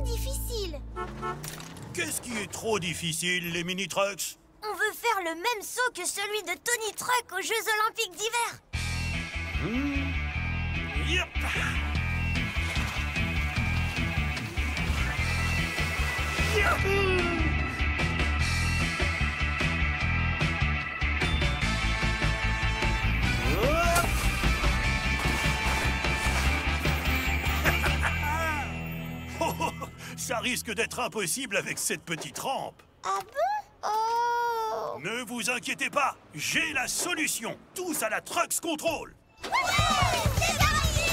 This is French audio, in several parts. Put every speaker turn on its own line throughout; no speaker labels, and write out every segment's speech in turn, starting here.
difficile.
Qu'est-ce qui est trop difficile, les mini-trucks?
On veut faire le même saut que celui de Tony Truck aux Jeux Olympiques d'hiver.
Yep. Yahoo! Hop. Oh, oh, ça risque d'être impossible avec cette petite rampe.
Ah bon? Oh!
Ne vous inquiétez pas, j'ai la solution. Tous à la Trucks Control.
Ouais, c'est parti!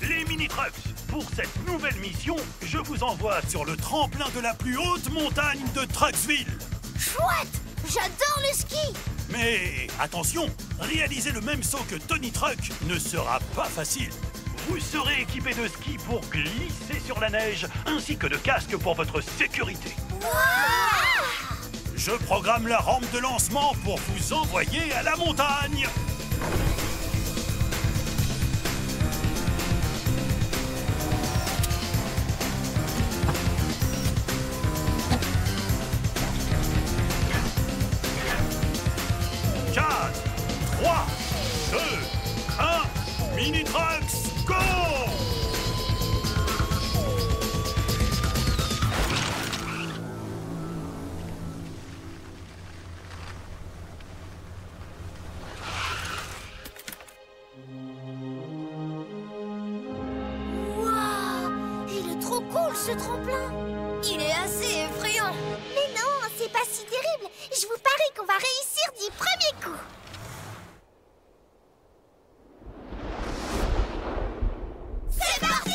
Les mini-trucks, pour cette nouvelle mission, je vous envoie sur le tremplin de la plus haute montagne de Trucksville.
Chouette! J'adore le ski!
Mais attention, réaliser le même saut que Tony Truck ne sera pas facile. Vous serez équipé de skis pour glisser sur la neige, ainsi que de casques pour votre sécurité.
Wow!
Je programme la rampe de lancement pour vous envoyer à la montagne. Mini-trucks, go!
Waouh! Il est trop cool ce tremplin! Il est assez effrayant! Mais non, c'est pas si terrible! Je vous parie qu'on va réussir du premier coup! C'est parti!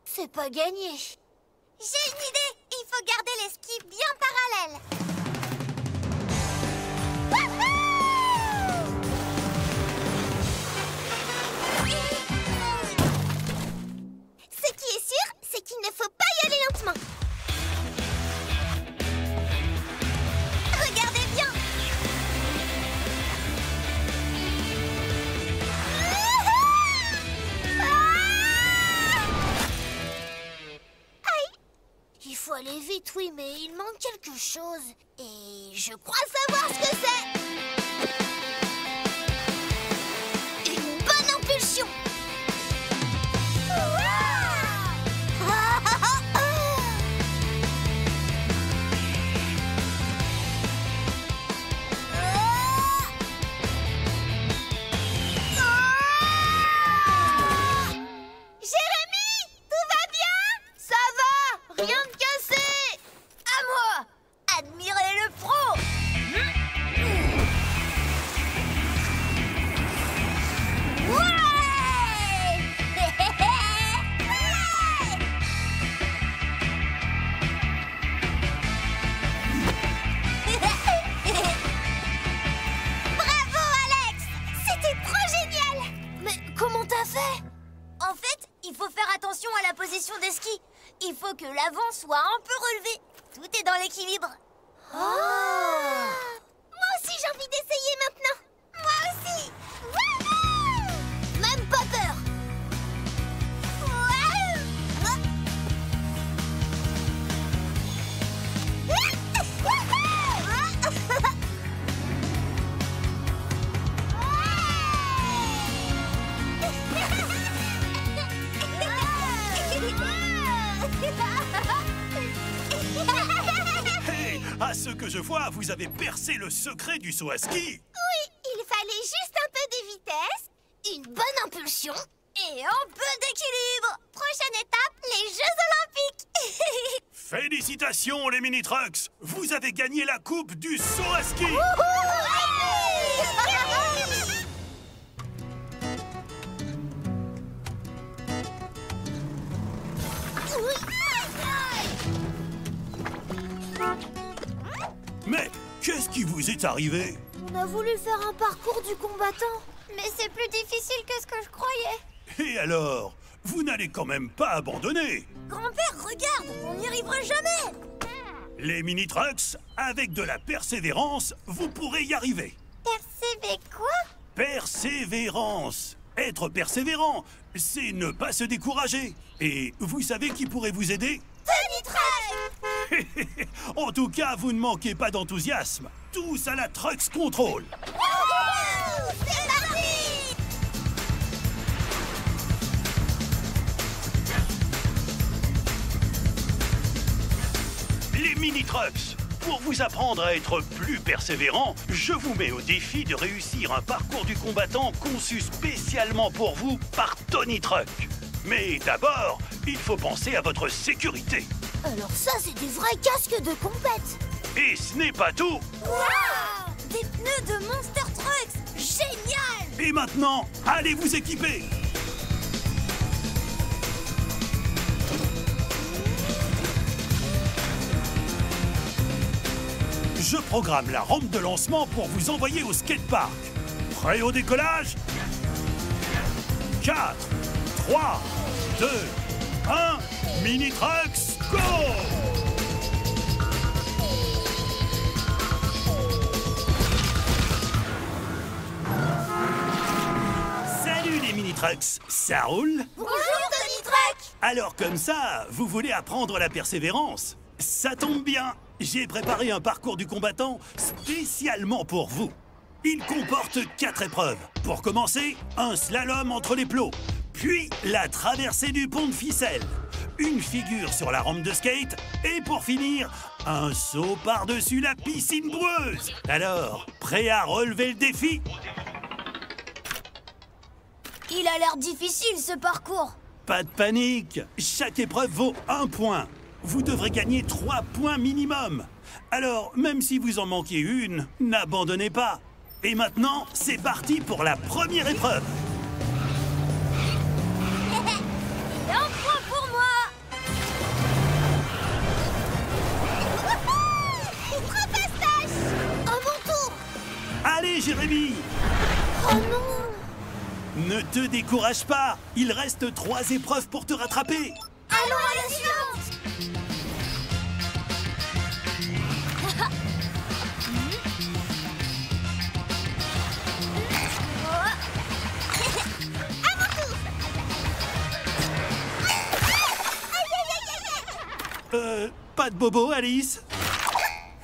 C'est pas gagné. J'ai une idée. Il faut garder les skis bien parallèles. Ce qui est sûr, c'est qu'il ne faut pas y aller lentement. Regardez bien. Aïe! Il faut aller vite, oui, mais il manque quelque chose. Et je crois savoir ce que c'est. Une bonne impulsion. Rien de cassé! À moi! Admirez le pro! Ouais! Bravo, Alex! C'était trop génial! Mais comment t'as fait? En fait, il faut faire attention à la position des skis. Il faut que l'avant soit un peu relevé. Tout est dans l'équilibre. Oh! Moi aussi, j'ai envie d'essayer maintenant. Moi aussi. Wouhou! Même pas peur.
Hey, à ce que je vois, vous avez percé le secret du saut à ski.
Oui, il fallait juste un peu de vitesse, une bonne impulsion et un peu d'équilibre. Prochaine étape, les Jeux Olympiques.
Félicitations les mini-trucks. Vous avez gagné la coupe du saut à ski. Mais qu'est-ce qui vous est arrivé?
On a voulu faire un parcours du combattant, mais c'est plus difficile que ce que je croyais.
Et alors? vous n'allez quand même pas abandonner.
Grand-père, regarde, on n'y arrivera jamais.
Les mini-trucks, avec de la persévérance, vous pourrez y arriver.
Persévé quoi?
Persévérance. Être persévérant, c'est ne pas se décourager. Et vous savez qui pourrait vous aider?
Tony Truck.
En tout cas, vous ne manquez pas d'enthousiasme. Tous à la Trucks Control.
Wouhou! C'est parti!
Les mini-trucks. Pour vous apprendre à être plus persévérant, je vous mets au défi de réussir un parcours du combattant conçu spécialement pour vous par Tony Truck. Mais d'abord, il faut penser à votre sécurité.
Alors ça, c'est des vrais casques de compète.
Et ce n'est pas tout.
Waouh! Des pneus de Monster Trucks. Génial!
Et maintenant, allez vous équiper. Je programme la rampe de lancement pour vous envoyer au skatepark. Prêt au décollage? 4, 3, 2, 1, Mini-Trucks, go! Salut les Mini-Trucks, ça roule?
Bonjour Tony Truck.
Alors comme ça, vous voulez apprendre la persévérance? Ça tombe bien, j'ai préparé un parcours du combattant spécialement pour vous. Il comporte 4 épreuves. Pour commencer, un slalom entre les plots, puis la traversée du pont de ficelle, une figure sur la rampe de skate et pour finir, un saut par-dessus la piscine boueuse. Alors, prêt à relever le défi?
Il a l'air difficile ce parcours.
Pas de panique, chaque épreuve vaut 1 point. Vous devrez gagner 3 points minimum. Alors, même si vous en manquez une, n'abandonnez pas. Et maintenant, c'est parti pour la première épreuve.
Et un point pour moi. Trop fastache. À mon tour.
Allez, Jérémy!
Oh non.
Ne te décourage pas, il reste 3 épreuves pour te rattraper.
Allons à la suivante.
Pas de bobo, Alice?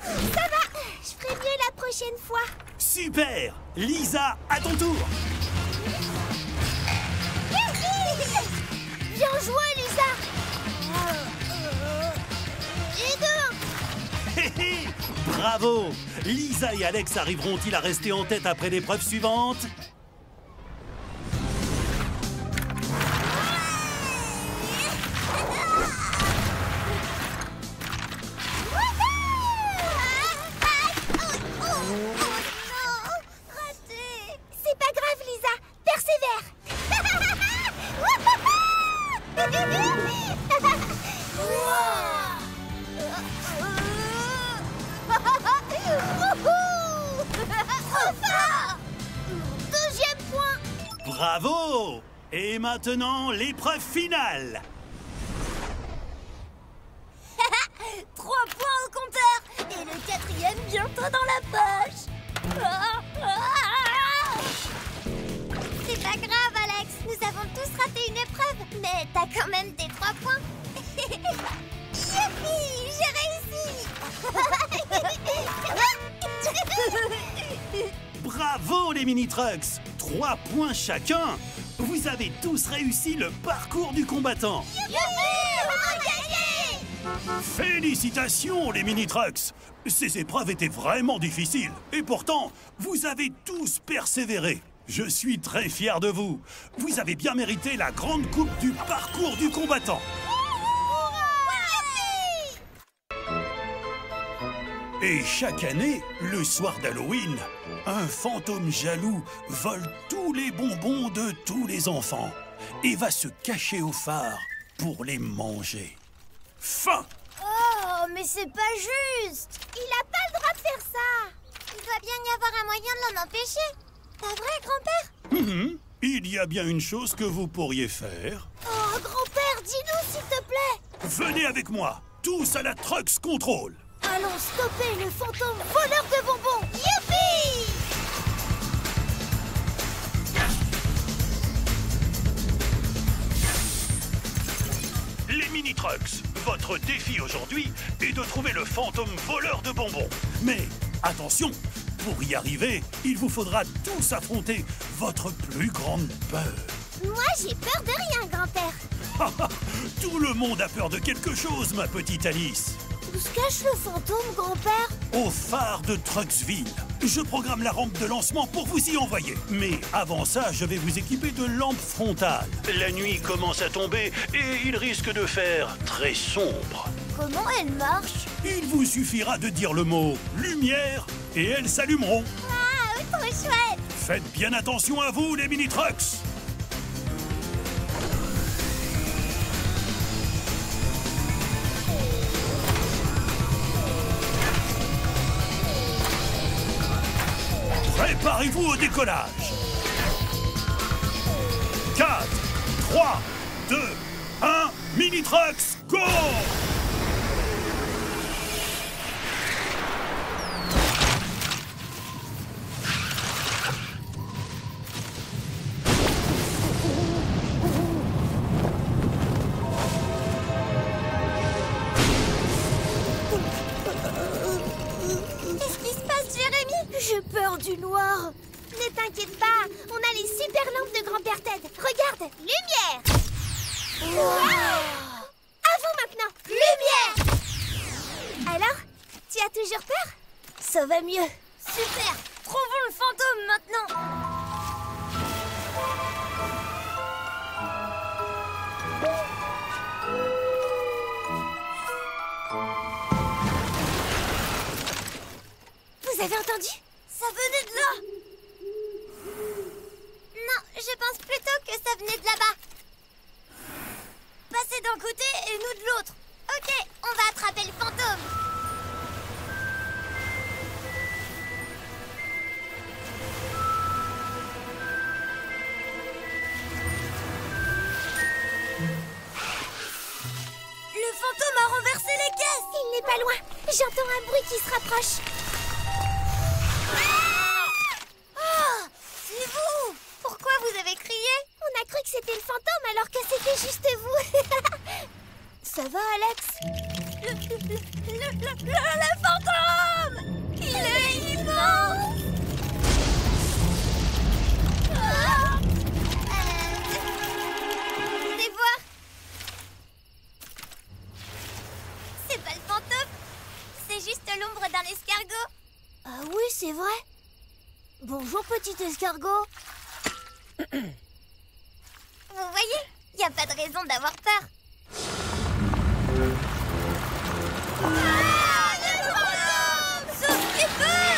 Ça va, je ferai mieux la prochaine fois.
Super! Lisa, à ton tour!
Bien joué, Lisa. Et 2.
Hé hé! Bravo! Lisa et Alex arriveront-ils à rester en tête après l'épreuve suivante?
C'est pas grave, Lisa. Persévère. Trop fort. Deuxième point.
Bravo! Et maintenant, l'épreuve finale!
3 points au compteur. Et le 4e bientôt dans la poche. C'est pas grave, Alex. Nous avons tous raté une épreuve. Mais t'as quand même tes 3 points. Youpi, j'ai réussi.
Bravo les mini-trucks! 3 points chacun! Vous avez tous réussi le parcours du combattant!
Youpi, on a gagné.
Félicitations les mini-trucks! Ces épreuves étaient vraiment difficiles. Et pourtant, vous avez tous persévéré. Je suis très fier de vous. Vous avez bien mérité la grande coupe du parcours du combattant. Et chaque année, le soir d'Halloween, un fantôme jaloux vole tous les bonbons de tous les enfants et va se cacher au phare pour les manger. Fin!
Oh, mais c'est pas juste. Il a pas le droit de faire ça. Il doit bien y avoir un moyen de l'en empêcher. Pas vrai, grand-père?
Il y a bien une chose que vous pourriez faire.
Oh Dis-nous, s'il te plaît.
Venez avec moi, tous à la Trucks Control.
Allons stopper le fantôme voleur de bonbons. Youpi!
Les mini-trucks, votre défi aujourd'hui est de trouver le fantôme voleur de bonbons. Mais attention, pour y arriver, il vous faudra tous affronter votre plus grande peur.
Moi, j'ai peur de rien, grand-père.
Tout le monde a peur de quelque chose, ma petite Alice.
Où se cache le fantôme, grand-père?
Au phare de Trucksville. Je programme la rampe de lancement pour vous y envoyer. Mais avant ça, je vais vous équiper de lampes frontales. La nuit commence à tomber et il risque de faire très sombre.
Comment elle marche?
Il vous suffira de dire le mot « lumière » et elles s'allumeront.
Ah, trop chouette!
Faites bien attention à vous, les mini-trucks. Préparez-vous au décollage. 4, 3, 2, 1, mini-trucks, go!
Qu'est-ce qui se passe, Jérémy? J'ai peur du noir. Ne t'inquiète pas, on a les super lampes de grand-père Ted. Regarde, lumière! Wow! Avant maintenant, lumière! Alors, tu as toujours peur? Ça va mieux. Super! Trouvons le fantôme maintenant! Vous avez entendu? Ça venait de là! Non, je pense plutôt que ça venait de là-bas. Passez d'un côté et nous de l'autre. Ok, on va attraper le fantôme. Le fantôme a renversé les caisses. Il n'est pas loin. J'entends un bruit qui se rapproche. Oh, c'est vous! Pourquoi vous avez crié? On a cru que c'était le fantôme alors que c'était juste vous. Ça va, Alex? Le fantôme! Il est immense! Venez voir! C'est pas le fantôme, c'est juste l'ombre d'un escargot. Ah oui, c'est vrai. Bonjour, petit escargot. Vous voyez, il n'y a pas de raison d'avoir peur. Ah, le fantôme! Sauve-les-feux!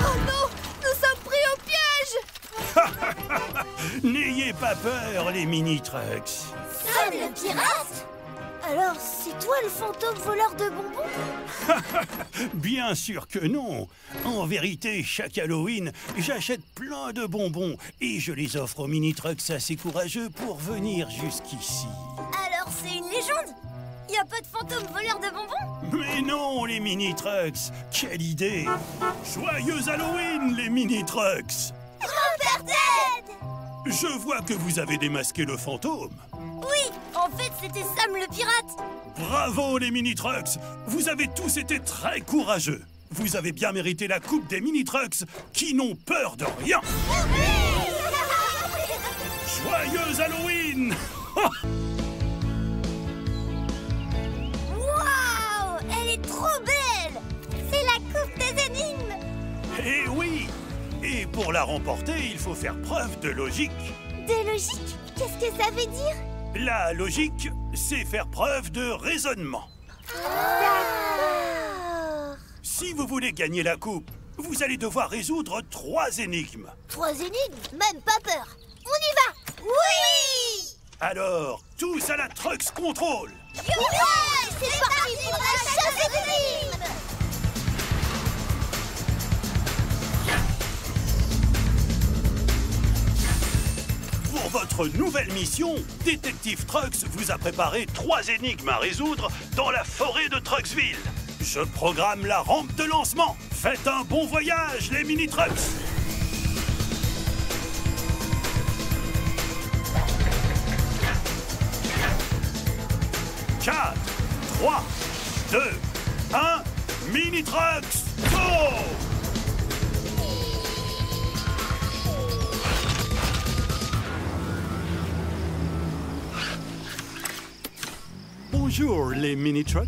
Oh non, nous sommes pris au piège!
N'ayez pas peur, les mini-trucks.
Sam le pirate? Alors, c'est toi le fantôme voleur de bonbons?
Bien sûr que non. En vérité, chaque Halloween, j'achète plein de bonbons et je les offre aux mini-trucks assez courageux pour venir jusqu'ici.
Alors, c'est une légende? Y a pas de fantôme voleur de bonbons?
Mais non, les mini-trucks. Quelle idée! Joyeux Halloween, les mini-trucks!
Grand-père Ted!
Je vois que vous avez démasqué le fantôme.
Oui, en fait, c'était Sam le pirate.
Bravo, les mini-trucks! Vous avez tous été très courageux. Vous avez bien mérité la coupe des mini-trucks qui n'ont peur de rien. Joyeux Halloween!
Waouh! Elle est trop belle! C'est la coupe des énigmes!
Eh oui! Et pour la remporter, il faut faire preuve de logique.
De logique? Qu'est-ce que ça veut dire?
La logique, c'est faire preuve de raisonnement.
D'accord.
Si vous voulez gagner la coupe, vous allez devoir résoudre 3 énigmes.
3 énigmes? Même pas peur. On y va! Oui!
Alors, tous à la Trucks Control!
Ouais! C'est parti pour la chasse aux énigmes!
votre nouvelle mission, Détective Trucks vous a préparé 3 énigmes à résoudre dans la forêt de Trucksville. Je programme la rampe de lancement. Faites un bon voyage, les mini-trucks! « 4, 3, 2, 1, mini-trucks, go! » Bonjour, les mini-trucks.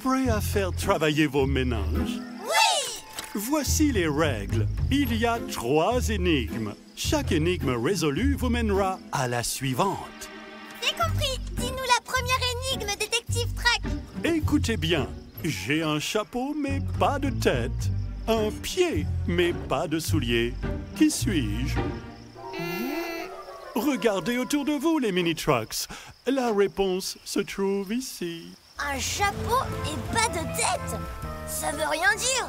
Prêts à faire travailler vos méninges?
Oui!
Voici les règles. Il y a 3 énigmes. Chaque énigme résolue vous mènera à la suivante.
J'ai compris. Dis-nous la première énigme, Détective Truck.
Écoutez bien. J'ai un chapeau, mais pas de tête. Un pied, mais pas de souliers. Qui suis-je? Regardez autour de vous, les mini-trucks. La réponse se trouve ici.
Un chapeau et pas de tête? Ça veut rien dire.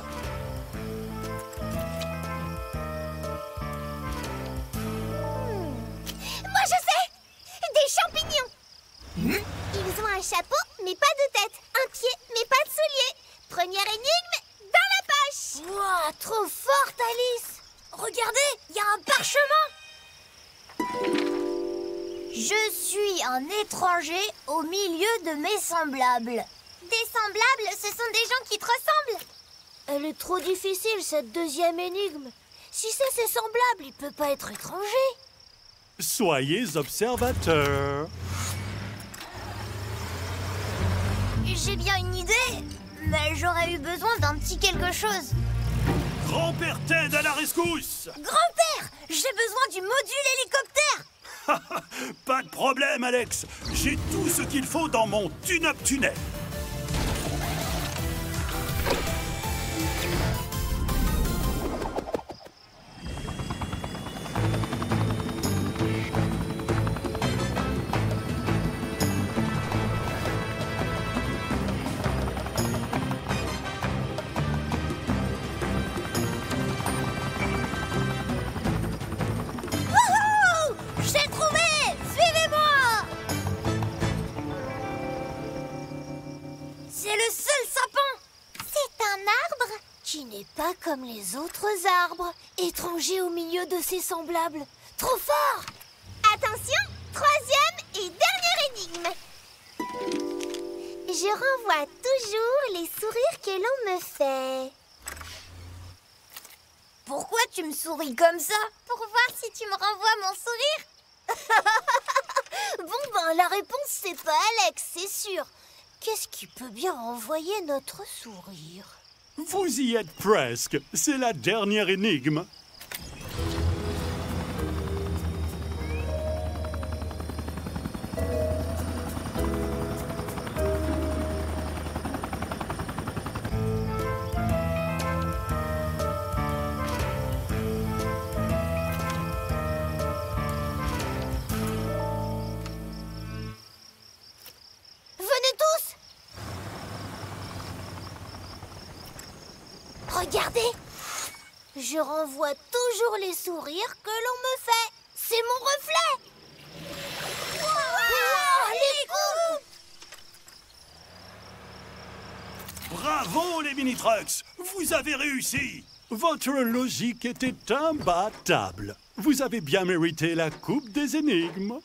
Moi je sais! Des champignons. Ils ont un chapeau mais pas de tête. Un pied mais pas de souliers. Première énigme, dans la poche. Wow, trop forte, Alice. Regardez, il y a un parchemin. Je suis un étranger au milieu de mes semblables. Des semblables, ce sont des gens qui te ressemblent. Elle est trop difficile, cette deuxième énigme. Si c'est ses semblables, il peut pas être étranger.
Soyez observateurs.
J'ai bien une idée, mais j'aurais eu besoin d'un petit quelque chose.
Grand-père Ted à la rescousse!
Grand-père, j'ai besoin du module hélicoptère.
Pas de problème, Alex. J'ai tout ce qu'il faut dans mon tune-up tunnel.
J'ai trouvé! Suivez-moi! C'est le seul sapin! C'est un arbre qui n'est pas comme les autres arbres, étranger au milieu de ses semblables. Trop fort! Attention, troisième et dernière énigme. Je renvoie toujours les sourires que l'on me fait. Pourquoi tu me souris comme ça? Pour voir si tu me renvoies mon sourire. Bon ben, la réponse c'est pas Alex, c'est sûr. Qu'est-ce qui peut bien renvoyer notre sourire?
Vous y êtes presque. C'est la dernière énigme.
Venez tous! Regardez! Je renvoie toujours les sourires que l'on me fait. C'est mon reflet! Wow, les coups!
Bravo, les mini-trucks. Vous avez réussi. Votre logique était imbattable. Vous avez bien mérité la coupe des énigmes.